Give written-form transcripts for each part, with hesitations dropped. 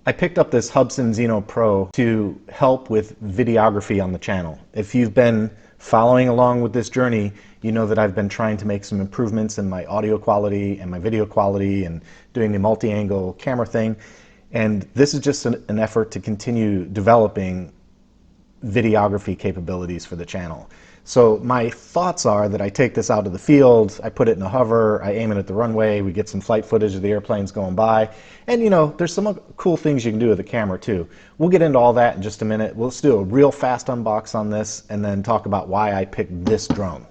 I picked up this Hubsan Zino Pro to help with videography on the channel. If you've been following along with this journey, you know that I've been trying to make some improvements in my audio quality and my video quality and doing the multi-angle camera thing. And this is just an effort to continue developing videography capabilities for the channel. So my thoughts are that I take this out of the field, I put it in a hover, I aim it at the runway, we get some flight footage of the airplanes going by, and you know, there's some cool things you can do with the camera too. We'll get into all that in just a minute. Let's do a real fast unbox on this and then talk about why I picked this drone.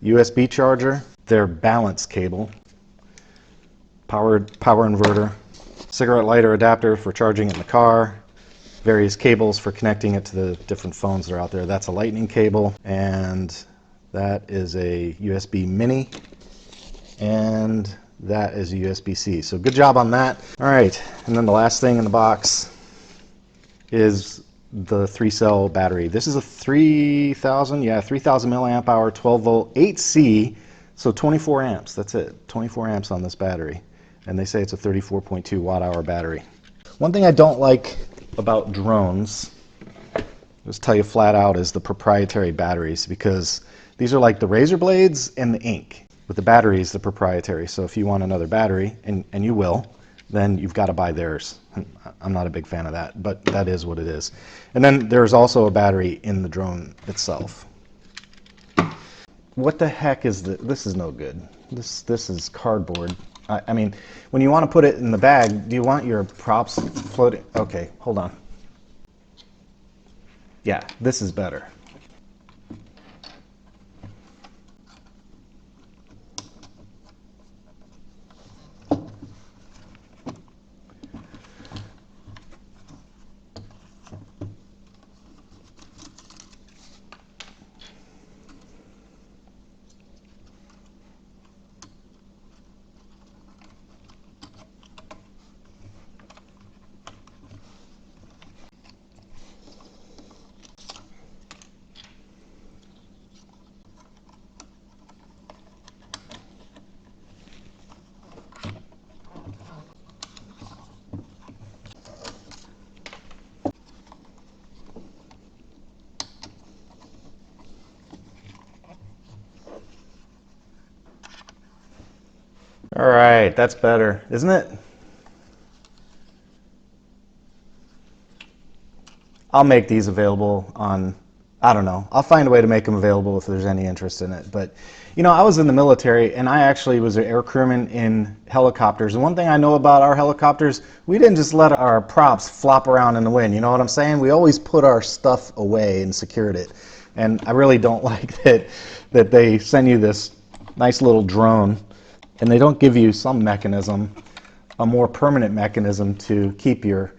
USB charger, their balance cable, power inverter, cigarette lighter adapter for charging it in the car, various cables for connecting it to the different phones that are out there. That's a lightning cable, and that is a USB mini, and that is a USB-C. So good job on that. All right, and then the last thing in the box is the 3-cell battery. This is a 3,000 milliamp hour, 12 volt, 8C, so 24 amps. That's it, 24 amps on this battery. And they say it's a 34.2 watt hour battery. One thing I don't like about drones, just tell you flat out, is the proprietary batteries, because these are like the razor blades and the ink. With the batteries, the proprietary. So if you want another battery, and you will, then you've got to buy theirs. I'm not a big fan of that, but that is what it is. And then there's also a battery in the drone itself. What the heck is this? This is no good. This is cardboard. I mean, when you want to put it in the bag, do you want your props floating? Okay, hold on. Yeah, this is better. All right, that's better, isn't it? I'll make these available on, I don't know, I'll find a way to make them available if there's any interest in it. But, you know, I was in the military, and I actually was an air crewman in helicopters. And one thing I know about our helicopters, we didn't just let our props flop around in the wind. You know what I'm saying? We always put our stuff away and secured it. And I really don't like that they send you this nice little drone, and they don't give you some mechanism, a more permanent mechanism to keep your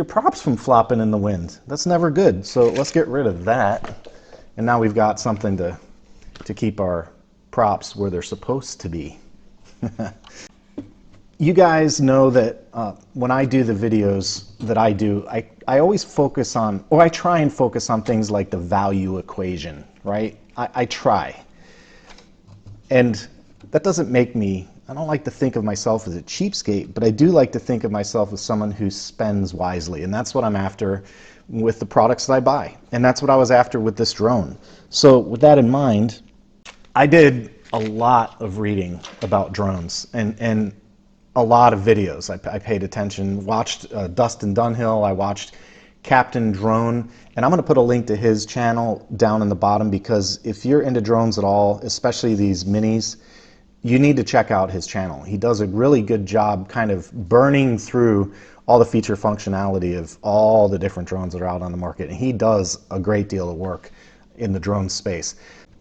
props from flopping in the wind. That's never good. So let's get rid of that. And now we've got something to keep our props where they're supposed to be. You guys know that when I do the videos that I do, I always focus on, or I try and focus on things like the value equation, right? I try. And that doesn't make me, I don't like to think of myself as a cheapskate, but I do like to think of myself as someone who spends wisely. And that's what I'm after with the products that I buy. And that's what I was after with this drone. So with that in mind, I did a lot of reading about drones and a lot of videos. I paid attention, watched Dustin Dunhill, I watched Captain Drone, and I'm going to put a link to his channel down in the bottom, because if you're into drones at all, especially these minis, you need to check out his channel. He does a really good job kind of burning through all the feature functionality of all the different drones that are out on the market. And he does a great deal of work in the drone space.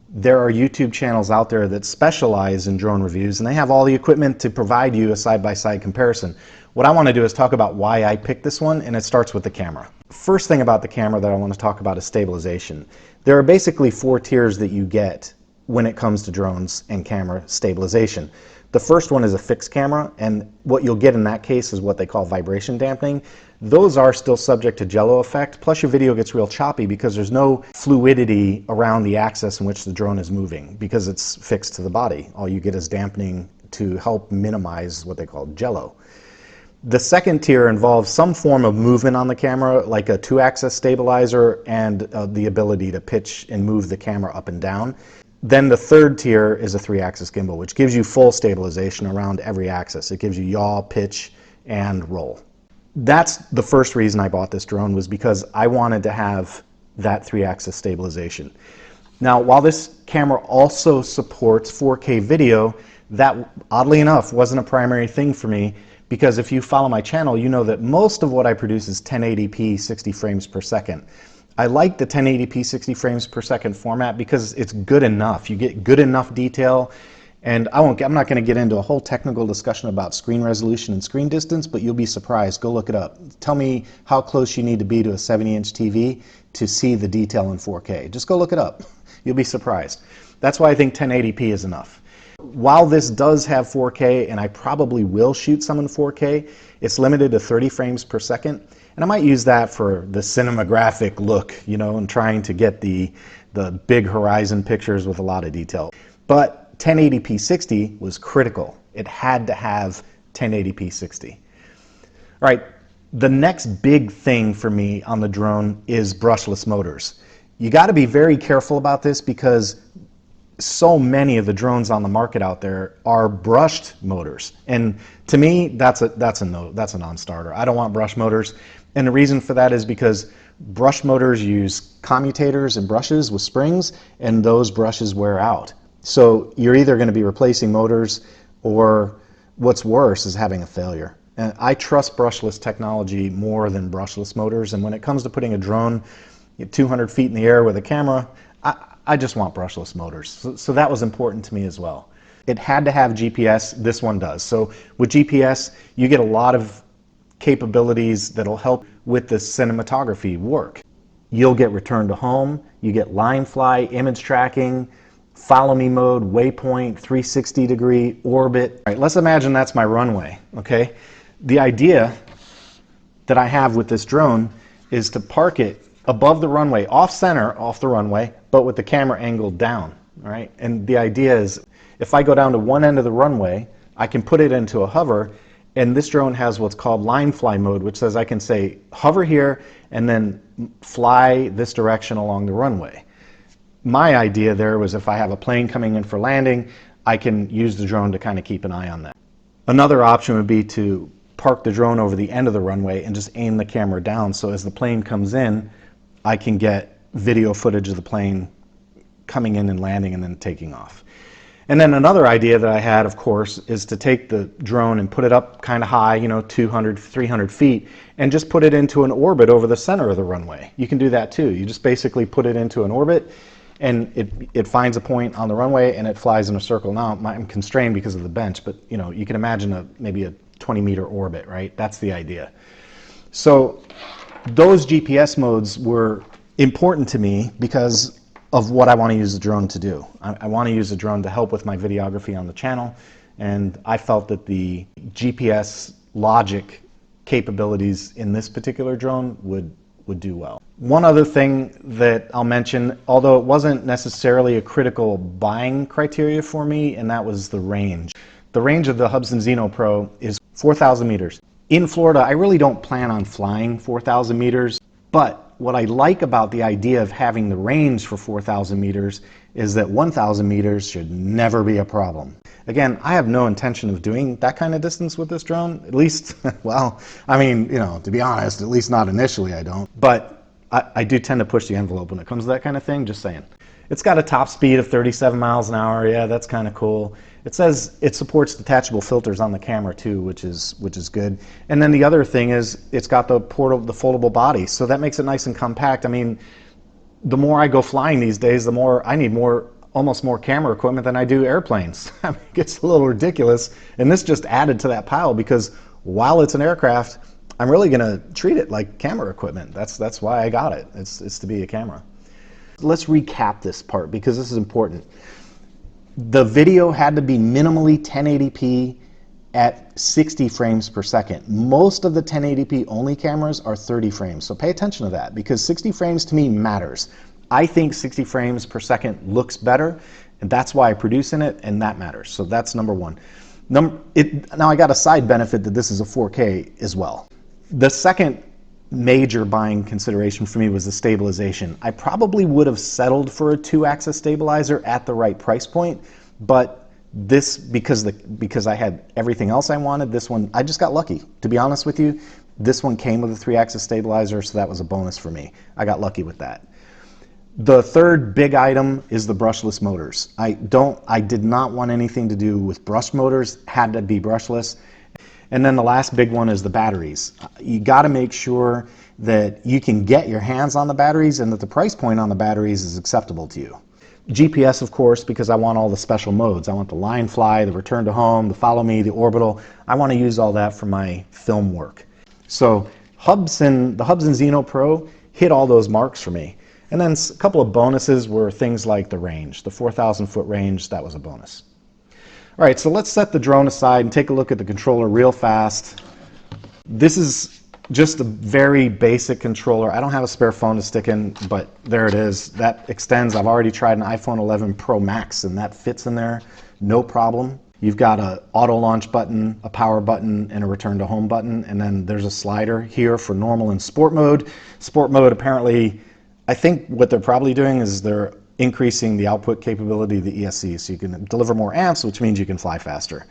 There are YouTube channels out there that specialize in drone reviews, and they have all the equipment to provide you a side-by-side comparison. What I want to do is talk about why I picked this one, and it starts with the camera. First thing about the camera that I want to talk about is stabilization. There are basically 4 tiers that you get when it comes to drones and camera stabilization. The first one is a fixed camera, and what you'll get in that case is what they call vibration dampening. Those are still subject to jello effect, plus your video gets real choppy because there's no fluidity around the axis in which the drone is moving because it's fixed to the body. All you get is dampening to help minimize what they call jello. The second tier involves some form of movement on the camera, like a 2-axis stabilizer and the ability to pitch and move the camera up and down. Then the third tier is a 3-axis gimbal, which gives you full stabilization around every axis. It gives you yaw, pitch, and roll. That's the first reason I bought this drone, was because I wanted to have that 3-axis stabilization. Now, while this camera also supports 4K video, that oddly enough wasn't a primary thing for me, because if you follow my channel, you know that most of what I produce is 1080p 60 frames per second. I like the 1080p 60 frames per second format because it's good enough. You get good enough detail, and I'm not going to get into a whole technical discussion about screen resolution and screen distance, but you'll be surprised. Go look it up. Tell me how close you need to be to a 70-inch TV to see the detail in 4K. Just go look it up. You'll be surprised. That's why I think 1080p is enough. While this does have 4K, and I probably will shoot some in 4K, it's limited to 30 frames per second. And I might use that for the cinematographic look, you know, and trying to get the big horizon pictures with a lot of detail. But 1080p 60 was critical. It had to have 1080p 60. All right, the next big thing for me on the drone is brushless motors. You got to be very careful about this because so many of the drones on the market out there are brushed motors, and to me that's a non-starter. I don't want brush motors, and the reason for that is because brush motors use commutators and brushes with springs, and those brushes wear out. So you're either going to be replacing motors, or what's worse is having a failure. And I trust brushless technology more than brushless motors, and when it comes to putting a drone 200 feet in the air with a camera, I just want brushless motors. So that was important to me as well. It had to have GPS. This one does. So with GPS, you get a lot of capabilities that'll help with the cinematography work. You'll get return to home, you get line fly, image tracking, follow me mode, waypoint, 360-degree orbit. All right, let's imagine that's my runway, okay? The idea that I have with this drone is to park it above the runway, off center, off the runway, but with the camera angled down, all right? And the idea is if I go down to one end of the runway, I can put it into a hover, and this drone has what's called line fly mode, which says I can say hover here and then fly this direction along the runway. My idea there was if I have a plane coming in for landing, I can use the drone to kind of keep an eye on that. Another option would be to park the drone over the end of the runway and just aim the camera down, so as the plane comes in, I can get video footage of the plane coming in and landing and then taking off. And then another idea that I had, of course, is to take the drone and put it up kind of high, you know, 200, 300 feet, and just put it into an orbit over the center of the runway. You can do that too. You just basically put it into an orbit, and it finds a point on the runway and it flies in a circle. Now, I'm constrained because of the bench, but you know, you can imagine maybe a 20-meter orbit, right? That's the idea. So those GPS modes were important to me because of what I want to use the drone to do. I want to use the drone to help with my videography on the channel, and I felt that the GPS logic capabilities in this particular drone would do well. One other thing that I'll mention, although it wasn't necessarily a critical buying criteria for me, and that was the range. The range of the Hubsan Zino Pro is 4,000 meters. In Florida, I really don't plan on flying 4,000 meters, but what I like about the idea of having the range for 4,000 meters is that 1,000 meters should never be a problem. Again, I have no intention of doing that kind of distance with this drone, at least, well, I mean, you know, to be honest, at least not initially I don't, but I do tend to push the envelope when it comes to that kind of thing, just saying. It's got a top speed of 37 miles an hour, yeah, that's kind of cool. It says it supports detachable filters on the camera too, which is good. And then the other thing is it's got the foldable body, so that makes it nice and compact. I mean, the more I go flying these days, the more I need almost more camera equipment than I do airplanes. I mean, it gets a little ridiculous. And this just added to that pile because while it's an aircraft, I'm really going to treat it like camera equipment. That's why I got it. It's to be a camera. Let's recap this part because this is important. The video had to be minimally 1080p at 60 frames per second. Most of the 1080p only cameras are 30 frames. So pay attention to that because 60 frames to me matters. I think 60 frames per second looks better, and that's why I produce in it, and that matters. So that's number one. Now I got a side benefit that this is a 4K as well. The second major buying consideration for me was the stabilization. I probably would have settled for a 2-axis stabilizer at the right price point, but this, because I had everything else I wanted, this one, I just got lucky. To be honest with you, this one came with a 3-axis stabilizer, so that was a bonus for me. I got lucky with that. The third big item is the brushless motors. I did not want anything to do with brush motors, had to be brushless. And then the last big one is the batteries. You got to make sure that you can get your hands on the batteries and that the price point on the batteries is acceptable to you. GPS, of course, because I want all the special modes. I want the line fly, the return to home, the follow me, the orbital. I want to use all that for my film work. So the Hubsan Zino Pro hit all those marks for me. And then a couple of bonuses were things like the range. The 4,000 foot range, that was a bonus. All right, so let's set the drone aside and take a look at the controller real fast. This is just a very basic controller. I don't have a spare phone to stick in, but there it is. That extends. I've already tried an iPhone 11 Pro Max, and that fits in there, no problem. You've got an auto launch button, a power button, and a return to home button, and then there's a slider here for normal and sport mode. Sport mode, apparently, I think what they're probably doing is they're increasing the output capability of the ESC, so you can deliver more amps, which means you can fly faster.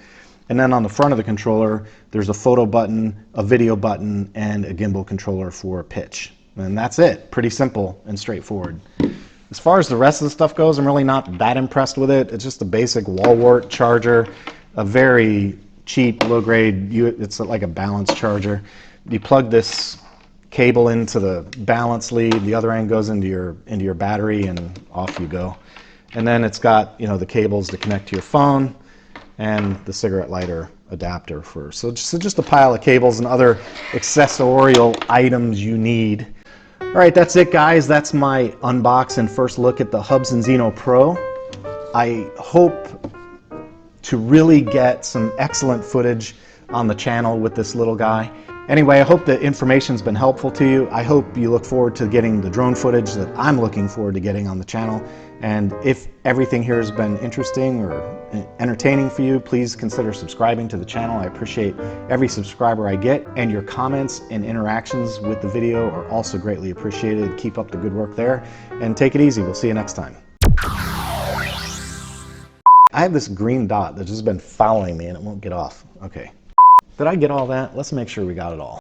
And then on the front of the controller, there's a photo button, a video button, and a gimbal controller for pitch. And that's it. Pretty simple and straightforward. As far as the rest of the stuff goes, I'm really not that impressed with it. It's just a basic wall wart charger, a very cheap, low-grade, it's like a balance charger. You plug this cable into the balance lead, the other end goes into your battery, and off you go. And then it's got, you know, the cables to connect to your phone and the cigarette lighter adapter for, so just a pile of cables and other accessorial items you need. All right, that's it, guys. That's my unbox and first look at the Hubsan Zino Pro. I hope to really get some excellent footage on the channel with this little guy. Anyway, I hope the information's been helpful to you. I hope you look forward to getting the drone footage that I'm looking forward to getting on the channel. And if everything here has been interesting or entertaining for you, please consider subscribing to the channel. I appreciate every subscriber I get, and your comments and interactions with the video are also greatly appreciated. Keep up the good work there, and take it easy. We'll see you next time. I have this green dot that's just been following me and it won't get off. Okay. Did I get all that? Let's make sure we got it all.